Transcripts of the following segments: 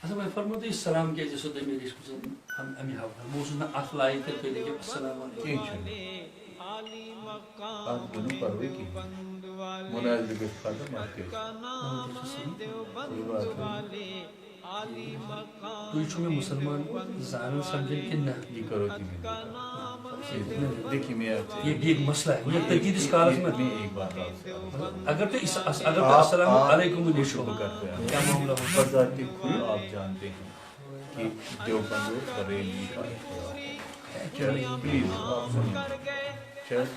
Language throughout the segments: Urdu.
اصل میں فرمودٕ یہِ سلام کیٛازِ ٲسوٕ تُہۍ مےٚ دِژمٕژ اَمہِ حوالہٕ بہٕ اوسُس نہٕ اَتھ لایق تہٕ تُہۍ لیکھِو السلام علیکم. آپ دونوں پروے کی مناظر کے ختم آپ کے کوئی بات نہیں تُہۍ چھُو مےٚ مُسلمان زانن سمجھن کِنہٕ نہ یہ کرو جی میں دیکھیے میں آپ سے یہ بھی ایک مسئلہ ہے مطلب تنقیدس کالس میں میں ایک بات آپ سے اگر تو السلام علیکم شکر کرتے ہیں کیا معاملہ ہو بذات خود آپ جانتے ہیں کہ دیوبند و بریلوی کا اختلاف ہے. پلیز آپ سنیں شاید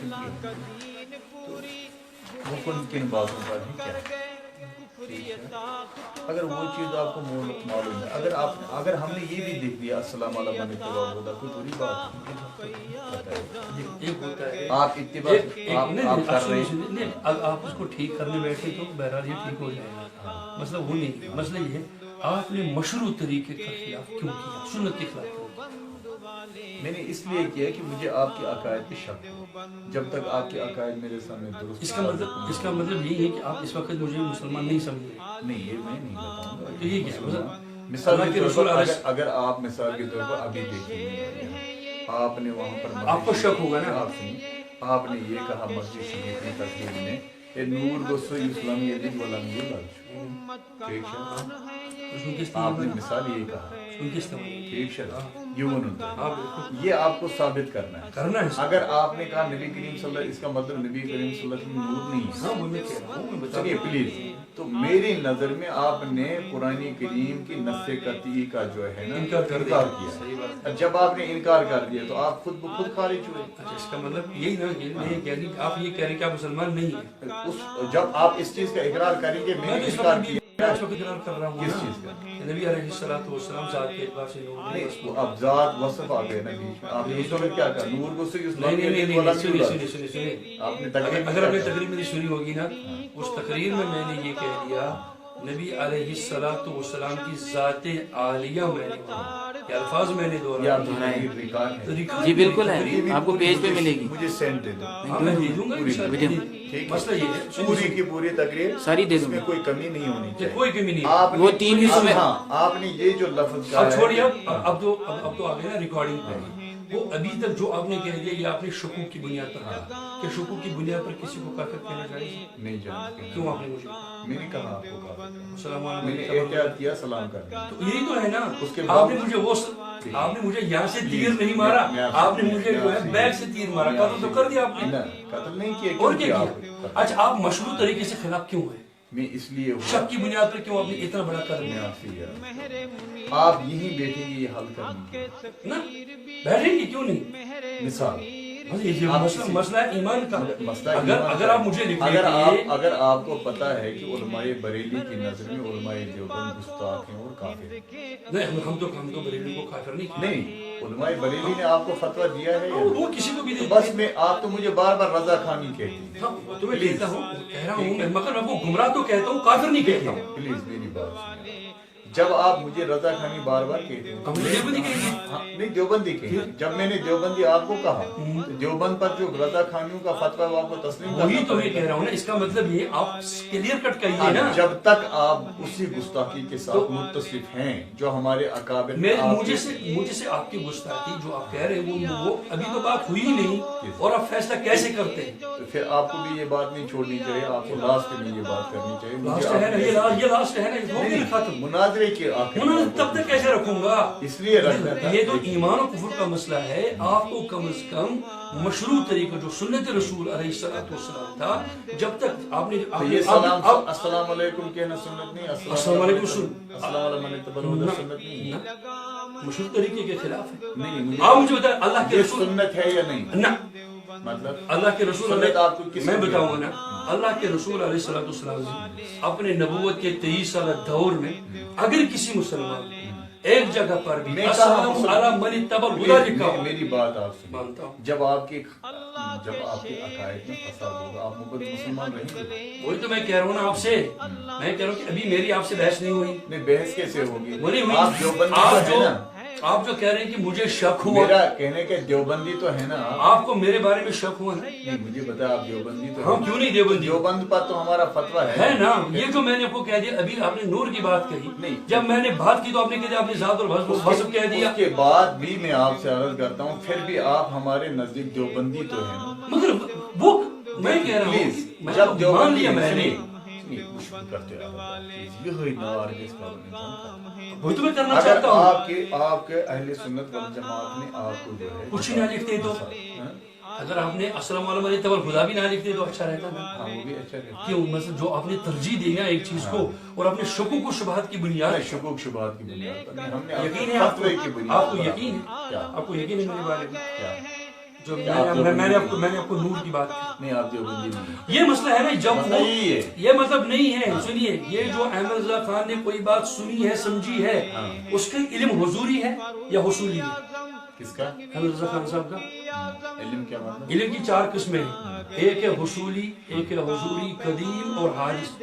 وہ کن باتوں پر ہے کیا اگر وہ چیز آپ کو معلوم ہے اگر ہم نے یہ بھی دیکھ لیا السلام علیکم اتباع ہوتا کوئی بری بات نہیں. آپ اتباع آپ کر رہے ہیں آپ اس کو ٹھیک کرنے بیٹھے تو بہرحال یہ ٹھیک ہو جائے گا. مسئلہ وہ نہیں مسئلہ یہ ہے آپ نے مشروع طریقے کا خلاف کیوں کیا سنت کے خلاف کیوں کیا؟ میں نے اس لیے کیا کہ مجھے آپ کے عقائد پہ شک ہو. جب تک آپ کے عقائد میرے سامنے درست اس کا مطلب یہی ہے کہ آپ اس وقت مجھے مسلمان نہیں سمجھے. نہیں یہ میں نہیں بتاؤں گا. تو یہ کیا مثال کے طور پر اگر آپ مثال کے طور پر ابھی دیکھیں آپ نے وہاں پر آپ کو شک ہوگا نا آپ نے یہ کہا مسجد شریف میں تقریر میں اے نور گوسو اسلام یہ دن والا نور لال ٹھیک ہے آپ نے مثال یہ کہا ٹھیک ہے یہ آپ کو ثابت کرنا ہے. اگر آپ نے کہا نبی کریم صلی اللہ اس کا مطلب نبی کریم صلی اللہ علیہ وسلم نور نہیں ہے. چلیے پلیز تو میری نظر میں آپ نے قرآن کریم کی نص قطعی کا جو ہے نا انکار کیا. جب آپ نے انکار کر دیا تو آپ خود بخود خارج ہوئے. اس کا مطلب یہی نا آپ یہ کہہ رہے ہیں کہ آپ مسلمان نہیں ہیں. جب آپ اس چیز کا اقرار کریں گے میں نے انکار کیا اس وقت اقرار کر رہا ہوں کس چیز کا نبی علیہ الصلوۃ والسلام ذات کے اعتبار سے نور نہیں اب ذات وصف آ گئے نا بیچ میں آپ نے اس وقت کیا کہا نور کو سے اسلام نہیں سنیے آپ نے اگر آپ نے تقریر میری سنی ہوگی نا اس تقریر میں نے یہ کہہ دیا نبی علیہ الصلوۃ والسلام کی ذات عالیہ میں نے یہ الفاظ میں نے دہرائے. جی بالکل ہے آپ کو پیج پہ ملے گی. مجھے سینڈ دے دو میں دے دوں گا مسئلہ یہ ہے پوری کی پوری تقریر ساری دے اس دوں میں گا کوئی کمی نہیں ہونی چاہیے. کوئی کمی نہیں. آپ وہ 3 حصوں میں آپ نے یہ جو لفظ کہا اب چھوڑیے اب تو آ گئے نا ریکارڈنگ پہ وہ ابھی تک جو آپ نے کہہ دیا یہ آپ نے شکوک کی بنیاد پر کہا کہ شکوک کی بنیاد پر کسی کو کافر کہنا چاہیے نہیں جانتے کیوں آپ نے مجھے میں نے کہا آپ کو کہا السلام میں نے علیکم احتیاط کیا سلام کرنے تو یہی تو ہے نا آپ نے مجھے وہ آپ نے مجھے یہاں سے تیر نہیں مارا آپ نے مجھے جو ہے بیک سے تیر مارا قتل تو کر دیا آپ نے قتل نہیں کیا اور کیا کیا اچھا آپ مشروع طریقے سے خلاف کیوں ہوئے میں اس لیے شک کی بنیاد پر کیوں آپ نے اتنا بڑا قدم لیا آپ یہیں بیٹھیں گے یہ حل کریں نا بیٹھیں گے کیوں نہیں مثال مسئلہ ہے ایمان کا اگر آپ مجھے اگر آپ کو پتا ہے کہ علماء بریلی کی نظر میں علماء دیوبند گستاخ ہیں اور کافر نہیں ہم تو بریلی کو کافر نہیں علماء بریلی نے آپ کو فتویٰ دیا ہے وہ کسی کو بھی بس میں آپ تو مجھے بار بار رضا خانی کہتی ہیں تو میں کہتا ہوں کہہ رہا ہوں مگر میں وہ گمراہ تو کہتا ہوں کافر نہیں کہتا ہوں. پلیز میری بات سنیں جب آپ مجھے رضا خانی بار بار کہتے ہیں نہیں دیوبندی کہیں جب میں نے دیوبندی آپ کو کہا دیوبند پر جو رضا خانیوں کا فتویٰ وہ آپ کو تسلیم وہی تو میں کہہ رہا ہوں نا اس کا مطلب یہ آپ کلیئر کٹ کہیے نا جب تک آپ اسی گستاخی کے ساتھ متصف ہیں جو ہمارے اکابر مجھے سے آپ کی گستاخی جو آپ کہہ رہے ہیں وہ ابھی تو بات ہوئی ہی نہیں اور آپ فیصلہ کیسے کرتے ہیں تو پھر آپ کو بھی یہ بات نہیں چھوڑنی چاہیے آپ کو لاسٹ میں یہ بات کرنی چاہیے لاسٹ ہے نا مناظرے کے آخر تب تک کیسے رکھوں گا اس لیے رکھنا تھا یہ تو ایمان و کفر کا مسئلہ ہے آپ کو کم از کم مشروع طریقہ جو سنت رسول علیہ الصلوۃ والسلام تھا جب تک آپ نے السلام علیکم کہنا سنت نہیں السلام علیکم السلام علیکم سنت نہیں مشروع طریقے کے خلاف ہے. نہیں آپ مجھے بتائیں اللہ کے رسول سنت ہے یا نہیں نہ مطلب اللہ کے رسول میں میں بتاؤں گا نا اللہ کے رسول علیہ الصلوۃ والسلام اپنے نبوت کے 23 سالہ دور میں اگر کسی مسلمان ایک جگہ پر بھی السلام علی من اتبع الہدی لکھا ہو میری بات آپ مانتا ہوں جب آپ کے عقائد میں فساد ہوگا آپ مسلمان رہیں گے. وہی تو میں کہہ رہا ہوں نا آپ سے میں کہہ رہا ہوں کہ ابھی میری آپ سے بحث نہیں ہوئی نہیں بحث کیسے ہوگی وہ نہیں آپ ہوئی آپ جو کہہ رہے ہیں کہ مجھے شک ہوا, میرا کہنے کے دیوبندی تو ہے نا, آپ کو میرے بارے میں شک ہوا ہے؟ نہیں مجھے بتا آپ دیوبندی تو ہم کیوں نہیں دیوبندی؟ دیوبند پر تو ہمارا فتویٰ ہے نا. یہ جو میں نے آپ کو کہہ دیا, ابھی آپ نے نور کی بات کہی, نہیں. جب میں نے بات کی تو آپ نے کہہ دیا, آپ نے ذات اور وصف کہہ دیا. اس کے بعد بھی میں آپ سے عرض کرتا ہوں, پھر بھی آپ ہمارے نزدیک دیوبندی تو ہے نا. مگر وہ میں کہہ رہا ہوں, پلیز میں جب تو مان لیا میں نے, کرتے یہ ہوئی نوار کے اس کا انسان وہ تو میں کرنا اگر چاہتا ہوں. آپ کے اہل سنت والجماعت نے آپ کو جو ہے کچھ ہی نہ لکھتے تو, اگر آپ نے السلام علیکم تب خدا بھی نہ لکھتے تو اچھا رہتا نا. ہاں وہ بھی اچھا رہتا. کیوں مطلب جو آپ نے ترجیح دی نا ایک چیز کو, اور آپ نے شکوک و شبہات کی بنیاد, شکوک شبہات کی بنیاد پر ہم نے یقین ہے آپ فتوے کی کو, بنیاد آپ کو پر یقین ہے, کیا آپ کو یقین ہے میرے بارے میں, کیا جو میں نے آپ کو نور کی بات کی. نہیں آپ دیوبندی نہیں, یہ مسئلہ ہے نا, جب مسئلہ یہی ہے. یہ مطلب نہیں ہے, سنیے, یہ جو احمد رضا خان نے کوئی بات سنی ہے سمجھی ہے, اس کا علم حضوری ہے یا حصولی ہے؟ کس کا؟ احمد رضا خان صاحب کا علم کیا مطلب؟ علم کی 4 قسمیں ہیں, ایک ہے حصولی, ایک ہے حضوری قدیم اور حادث.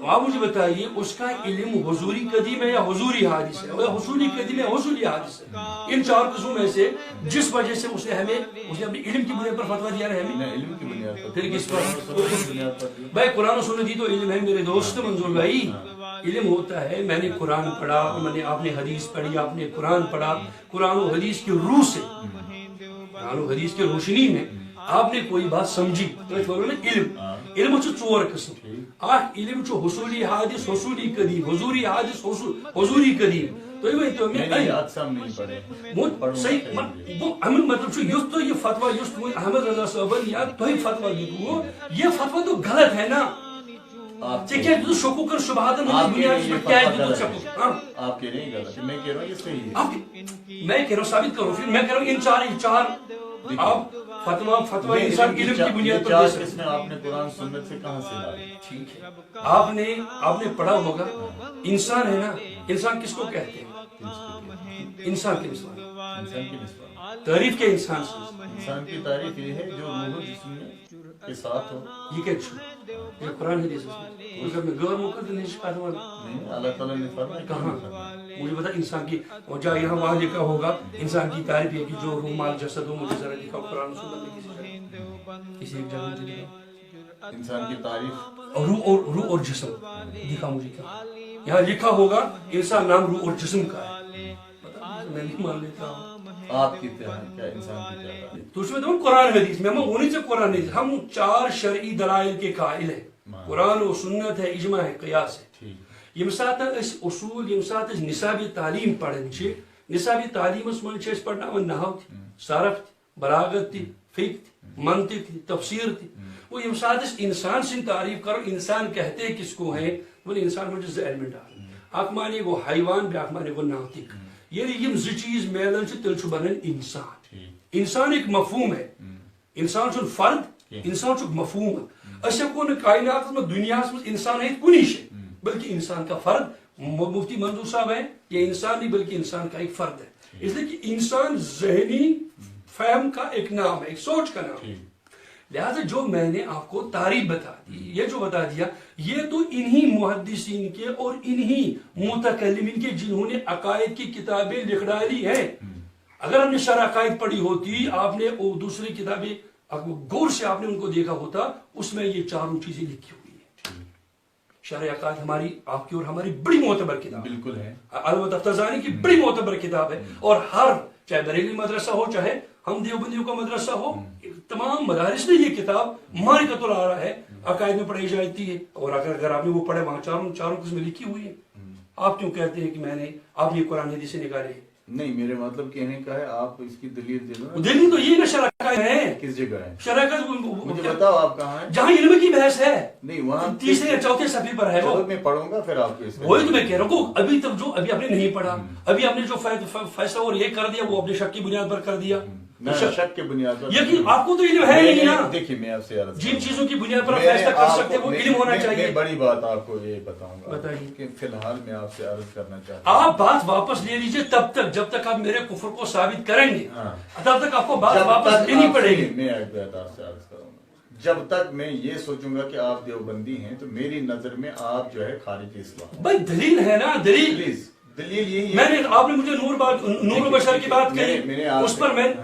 آپ مجھے بتائیے اس کا علم حضوری قدیم ہے یا حضوری حادث ہے, یا حصولی قدیم ہے حصولی حادث ہے؟ ان 4 قسموں میں سے جس وجہ سے اس نے اپنے علم کی بنیاد پر فتویٰ دیا ہے ہمیں, علم کی بنیاد پر. پھر کس بنیاد پر پر؟ بھائی قرآن و سنت ہی تو علم ہے میرے دوست منظور بھائی. علم ہوتا ہے, میں نے قرآن پڑھا, آپ نے حدیث پڑھی, آپ نے قرآن پڑھا, قرآن و حدیث کی روح سے, قرآن و حدیث کی روشنی میں آپ نے کوئی بات سمجھی, تو علم. علم چھو 4 قسم. اخ علم چھو حصولی حادث, حصولی قدیم, حضوری حادث, حضوری قدیم. تو میں اقسام نہیں پڑھے. صحیح وہ امیل مطلب چھو یس تو یہ فتویٰ یس تو احمد رضا صاحبن یا تو ہی فتویٰ دیتو, یہ فتویٰ تو غلط ہے نا. آپ کیا تو شکوک اور شبہات آپ کہہ رہے ہیں غلط, میں کہہ رہا ہوں یہ صحیح ہے. میں کہہ رہا ہوں ثابت کرو, پھر میں کہہ رہا ہوں ان 4 آپ فتویٰ انسان علم کی بنیاد پر دے سکتے ہیں. آپ نے قرآن سنت سے کہاں سے لایا؟ ٹھیک ہے, آپ نے پڑھا ہوگا, انسان ہے نا, انسان کس کو کہتے ہیں؟ انسان کے انسان, انسان کی نسبت تعریف کے انسان سے. انسان کی تعریف یہ ہے جو روح و جسم کے ساتھ ہو. یہ کیا چھو, یہ قرآن حدیث ہے, میں غیر مقدر نہیں شکایت ہوا نہیں, اللہ تعالیٰ نے فرمایا کہاں. مجھے بتا انسان کی, اور جہاں یہاں وہاں لکھا ہوگا انسان کی تعریف یہ کہ جو روح مال جسد ہو, مجھے ذرا دکھاؤ قرآن سنت میں کسی ایک جگہ مجھے دکھاؤ انسان کی تعریف, روح اور جسم دکھا مجھے کیا. یہاں لکھا ہوگا انسان نام روح اور جسم کا ہے, میں نہیں مان لیتا ہوں. آپ کی طرح کیا انسان کی کیا تعریف؟ تو اس میں تو قرآن حدیث میں انہیں سے قرآن حدیث, ہم 4 شرعی دلائل کے قائل ہیں. قرآن و سنت ہے, اجماع ہے, قیاس ہے. یم سات اس اصول, یم سات اس نصابی تعلیم پڑھن چھ, نصابی تعلیم اس من چھ پڑھناون نحو تھی, صرف تھی, بلاغت تھی, فقہ تھی, منطق تھی, تفسیر تھی. وہ یم سات اس انسان سے تعریف کرو, انسان کہتے کس کو ہیں, وہ انسان مجھے ز علم ڈال, اک مانے گو حیوان, بیاکھ مانے گو ناطق. یعنی یم 2 چیز میلن چھ تیل چھ بنن انسان. انسان ایک مفہوم ہے, انسان چھ فرد, انسان چھ مفہوم. اس کو کائنات میں دنیا میں انسان ہے کنی شے, بلکہ انسان کا فرد. مفتی منظور صاحب ہے, یہ انسان نہیں بلکہ انسان کا ایک فرد ہے. اس لیے کہ انسان ذہنی فہم کا ایک نام ہے, ایک سوچ کا نام ہے. لہذا جو میں نے آپ کو تعریف بتا دی, یہ جو بتا دیا, یہ تو انہی محدثین کے اور انہی متکلمین کے جنہوں نے عقائد کی کتابیں لکھ ڈالی ہیں. اگر ہم نے شرح عقائد پڑھی ہوتی, آپ نے دوسری کتابیں غور سے آپ نے ان کو دیکھا ہوتا, اس میں یہ 4 چیزیں لکھی ہوئی ہیں. شرح عقائد ہماری, آپ کی اور ہماری بڑی معتبر کتاب بالکل ہے, علامت افتزانی کی بڑی معتبر کتاب ہے. اور ہر, چاہے بریلوی مدرسہ ہو, چاہے ہم دیوبندیوں کا مدرسہ ہو, تمام مدارس میں یہ کتاب معرکۃ الآراء ہے, عقائد میں پڑھائی جاتی ہے. اور اگر آپ نے وہ پڑھے, وہاں 4 قسمیں لکھی ہوئی ہیں. آپ کیوں کہتے ہیں کہ آپ یہ قرآن حدیث سے نکالے؟ نہیں, میرے مطلب کہنے کا ہے, آپ اس کی دلیل دے دو. دلیل تو یہ نا شرح عقائد ہے. کس جگہ ہے شرح عقائد؟ مجھے بتاؤ آپ کہاں ہیں. جہاں علم کی بحث ہے, نہیں وہاں 3 یا 4 صفحے پر ہے. وہ میں پڑھوں گا, پھر آپ کو وہی تو میں کہہ رہا ہوں, ابھی تک جو ابھی آپ نے نہیں پڑھا, ابھی آپ نے جو فیصلہ اور یہ کر دیا, وہ اپنے شک کی بنیاد پر کر دیا. شک کے بنیاد پر, یقین آپ کو تو علم ہے نہیں نا. دیکھیے میں آپ سے عرض, جن چیزوں کی بنیاد پر آپ فیصلہ کر سکتے ہیں وہ علم ہونا چاہیے. میں بڑی بات آپ کو یہ بتاؤں گا, بتائیے. کہ فی الحال میں آپ سے عرض کرنا چاہتا ہوں, آپ بات واپس لے لیجئے تب تک جب تک آپ میرے کفر کو ثابت کریں گے, تب تک آپ کو بات واپس لینی پڑے گی. میں ایک بات آپ سے عرض کروں گا, جب تک میں یہ سوچوں گا کہ آپ دیوبندی ہیں, تو میری نظر میں آپ جو ہے خارج اسلام. بھائی دلیل ہے نا, دلیل. پلیز دلیل یہی میں نے آپ نے مجھے نور و بشر کی بات کہی، اس پر میں نے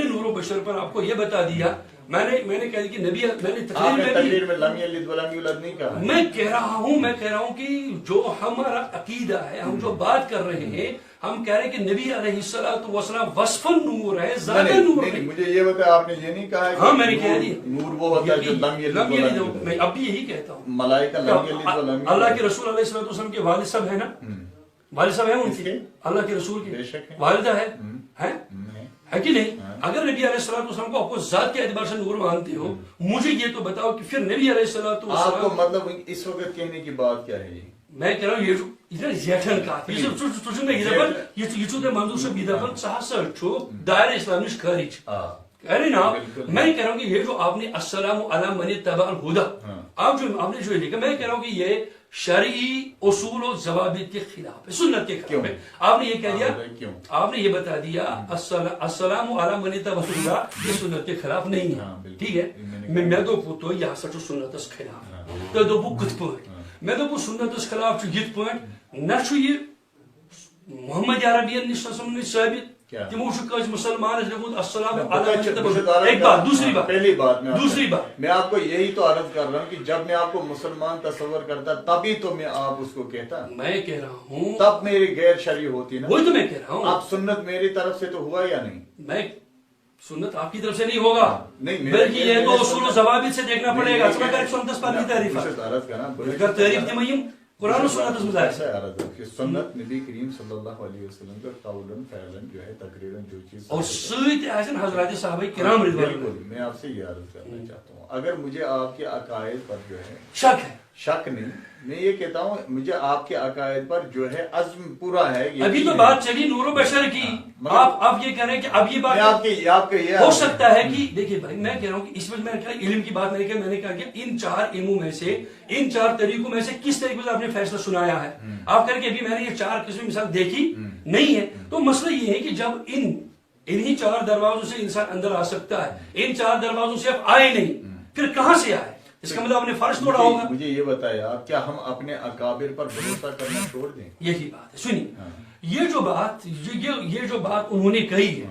نور و بشر پر آپ کو یہ بتا دیا، میں نے کہا کہ نبی میں نے تقریر میں لم یلد ولم یولد نہیں کہا. میں کہہ رہا ہوں کہ جو ہمارا عقیدہ ہے، ہم جو بات کر رہے ہیں، ہم کہہ رہے ہیں کہ نبی علیہ الصلوۃ والسلام وصفاً نور ہے، ذاتاً نور ہے. مجھے یہ بتایا آپ نے یہ نہیں کہا ہاں میں نے کہہ دیا نور وہ ہوتا ہے جو لم یلد ولم یولد. میں اب بھی یہی کہتا ہوں، ملائکہ لم یلد ولم یولد. اللہ کے رسول علیہ الصلوۃ والسلام کے والد صاحب ہیں نا، والد صاحب ہیں ان کے، اللہ کے رسول کے والدہ ہے کہ نہیں؟ اگر نبی علیہ الصلوۃ والسلام کو آپ کو ذات کے اعتبار سے نور مانتے ہو، مجھے یہ تو بتاؤ کہ پھر نبی علیہ الصلوۃ والسلام آپ کو مطلب اس وقت کہنے کی بات کیا ہے؟ میں کہہ رہا ہوں یہ زیٹھن کات یہ منظور صاحب یہ دپان ژٕ ہسا چھُکھ دائرہ اسلام نش خارج. ارے نا میں کہہ رہا ہوں کہ یہ جو آپ نے السلام علی من اتبع الہدی آپ نے جو لکھا، میں کہہ رہا ہوں کہ یہ شرعی اصول و ضوابط کے خلاف ہے، سنت کے خلاف ہے. آپ نے یہ کہہ دیا، آپ نے یہ بتا دیا السلام علی من اتبع الہدی یہ سنت کے خلاف نہیں ہے، ٹھیک ہے. میں دوپو تو یہ ہسا چھُ سنتس خلاف، تو دوپو کتھ پٲٹھۍ؟ میں دوپو سنتس خلاف چھُ یِتھ پٲٹھۍ نہ چھُ یہ محمد عربین نش ثابت، تمو کس مسلمان السلام علیکم. ایک بات، دوسری بات، پہلی بات دوسری بات میں آپ کو یہی تو عرض کر رہا ہوں کہ جب میں آپ کو مسلمان تصور کرتا تبھی تو میں آپ اس کو کہتا، میں کہہ رہا ہوں تب میری غیر شرعی ہوتی نا. وہی تو میں کہہ رہا ہوں. آپ سنت میری طرف سے تو ہوا یا نہیں؟ میں سنت آپ کی طرف سے نہیں ہوگا، بلکہ یہ تو اصول و ضوابط سے دیکھنا پڑے گا. سنت پر کی تعریف اگر تعریف تمہیں قرآن و سنت میں ایسا عرض ہے کہ سنت نبی کریم صلی اللہ علیہ وسلم کا قولاً فعلاً جو ہے تقریراً جو چیز اور سیدھ آسن حضرات صحابہ کرام رضوان اللہ. میں آپ سے یہ عرض کرنا چاہتا ہوں، اگر مجھے آپ کے عقائد پر جو ہے شک نہیں، میں یہ کہتا ہوں مجھے آپ کے عقائد پر جو ہے عزم پورا ہے. ابھی تو بات چلی نور و بشر کی، آپ یہ کہہ رہے ہیں کہ اب یہ بات ہو سکتا ہے کہ دیکھیے بھائی میں کہہ رہا ہوں کہ اس وقت میں کہا علم کی بات میں نے کہا کہ ان چار علموں میں سے، ان چار طریقوں میں سے کس طریقے سے آپ نے فیصلہ سنایا ہے. آپ کہہ رہے کہ ابھی میں نے یہ چار قسم مثال دیکھی نہیں ہے. تو مسئلہ یہ ہے کہ جب انہی چار دروازوں سے انسان اندر آ سکتا ہے، ان چار دروازوں سے آپ آئے نہیں، پھر کہاں سے آئے؟ اس کا مطلب آپ نے فرض توڑا ہوگا. مجھے یہ بتایا آپ کیا ہم اپنے اکابر پر بھروسہ کرنا چھوڑ دیں؟ یہی بات ہے. سنیے یہ جو بات انہوں نے کہی ہے،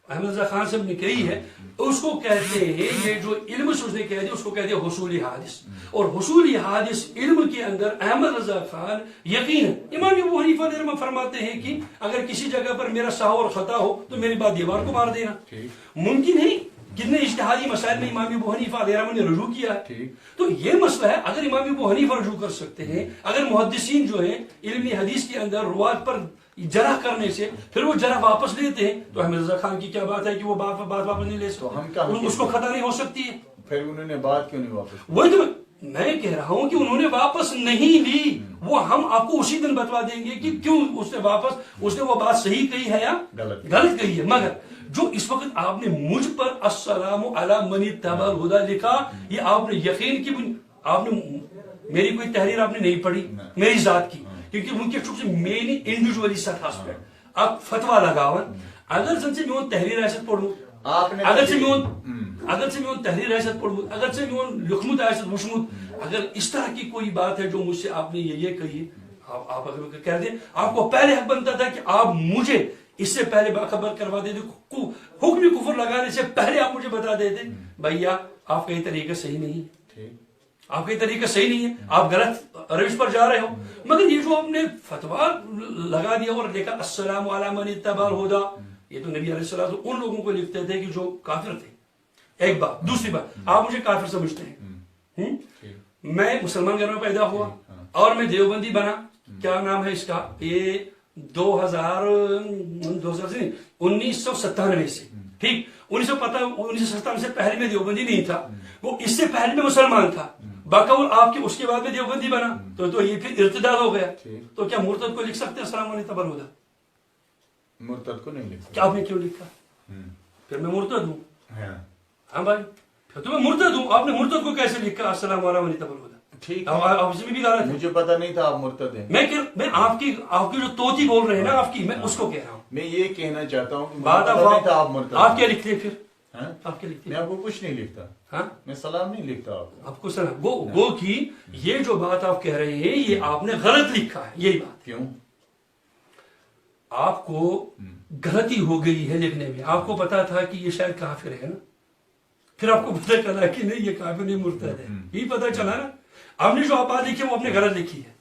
احمد رضا خان صاحب نے کہی ہے، اس کو کہتے ہیں، یہ جو علم سے اس نے کہہ دیا اس کو کہتے ہیں حصول حادث. اور حصول حادث علم کے اندر احمد رضا خان یقین امام ابو حنیفہ رحمہ فرماتے ہیں کہ اگر کسی جگہ پر میرا سہو اور خطا ہو تو میری بات دیوار کو مار دینا. ممکن ہے کتنے اجتہادی مسائل میں امام ابو حنیفہ علیہ الرحمہ نے رجوع کیا ہے. تو یہ مسئلہ ہے، اگر امام ابو حنیفہ رجوع کر سکتے ہیں، اگر محدثین جو ہیں علمی حدیث کے اندر روات پر جرح کرنے سے پھر وہ جرح واپس لیتے ہیں، تو احمد رضا خان کی کیا بات ہے کہ وہ بات واپس نہیں لے سکتے؟ اس کو خطا نہیں ہو سکتی ہے. پھر انہوں نے بات کیوں نہیں واپس؟ وہی تو میں کہہ رہا ہوں کہ انہوں نے واپس نہیں لی. وہ ہم آپ کو اسی دن بتوا دیں گے کہ کیوں اس نے وہ بات صحیح کہی ہے یا غلط کہی ہے. مگر جو اس وقت آپ نے مجھ پر السلام علی من اتبع الہدی لکھا، یہ آپ نے یقین کی، آپ نے میری کوئی تحریر آپ نے نہیں پڑھی میری ذات کی، کیونکہ ان کے چونکہ میری انڈیویجولی سطح پہ آپ فتوا لگاون، اگر سے میون تحریر ایسے پڑھوں، اگر سے میون تحریر ایسے پڑھوں، اگر سے میون لکھمت ایسے وچھمت، اگر اس طرح کی کوئی بات ہے جو مجھ سے آپ نے یہ کہی، آپ اگر کہہ دیں، آپ کو پہلے حق بنتا تھا کہ آپ مجھے اس سے پہلے باخبر کروا دیتے، حکم کفر لگانے سے پہلے آپ مجھے بتا دیتے بھیا آپ کا یہ طریقہ صحیح نہیں ہے، آپ کا یہ طریقہ صحیح نہیں ہے، آپ غلط روش پر جا رہے ہو. مگر یہ جو آپ نے فتوا لگا دیا اور لکھا السلام علی من اتبع الہدی، یہ تو نبی علیہ السلام ان لوگوں کو لکھتے تھے کہ جو کافر تھے. ایک بات. دوسری بات، آپ مجھے کافر سمجھتے ہیں، میں مسلمان گھر میں پیدا ہوا اور میں دیوبندی بنا، کیا نام ہے اس کا، یہ 1997 سے، ٹھیک، 1997 سے پہلے میں دیوبندی نہیں تھا، وہ اس سے پہلے میں مسلمان تھا، باقاعدہ آپ کے اس کے بعد میں دیوبندی بنا، تو یہ پھر ارتداد ہو گیا. تو کیا مرتد کو لکھ سکتے ہیں السلام علیکم اتبع الہدی؟ مرتد کو نہیں لکھ سکتے. کیا آپ نے کیوں لکھا؟ پھر میں مرتد ہوں. ہاں بھائی، پھر تو میں مرتد ہوں. آپ نے مرتد کو کیسے لکھا السلام علیکم اتبع الہدی؟ ٹھیک، آپ سے بھی غلط ہے. مجھے پتا نہیں تھا آپ مرتد ہیں. میں آپ کی جو توتی بول رہے ہیں نا آپ کی، میں اس کو کہہ رہا ہوں. میں یہ کہنا چاہتا ہوں کہ بات آپ مرتد. آپ کیا لکھتے ہیں پھر؟ آپ کیا لکھتے ہیں؟ میں آپ کو کچھ نہیں لکھتا. ہاں، میں سلام نہیں لکھتا آپ کو سلام. گو کی یہ جو بات آپ کہہ رہے ہیں یہ آپ نے غلط لکھا ہے. یہی بات کیوں؟ آپ کو غلطی ہو گئی ہے لکھنے میں، آپ کو پتا تھا کہ یہ شاید کافر ہے نا، پھر آپ کو پتا چلا کہ نہیں یہ کافر نہیں مرتد ہے، یہی پتا چلا نا، آپ نے جو آپ بات لکھی ہے وہ آپ نے غلط لکھی ہے،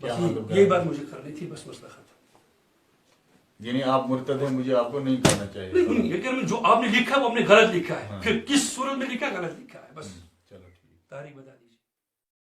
بس یہی بات مجھے کرنی تھی، بس مسئلہ ختم. یعنی آپ مرتد ہیں، مجھے آپ کو نہیں کہنا چاہیے. لیکن جو آپ نے لکھا ہے وہ آپ نے غلط لکھا ہے، پھر کس صورت میں لکھا غلط لکھا ہے، بس چلو ٹھیک. تاریخ بتا دیجیے.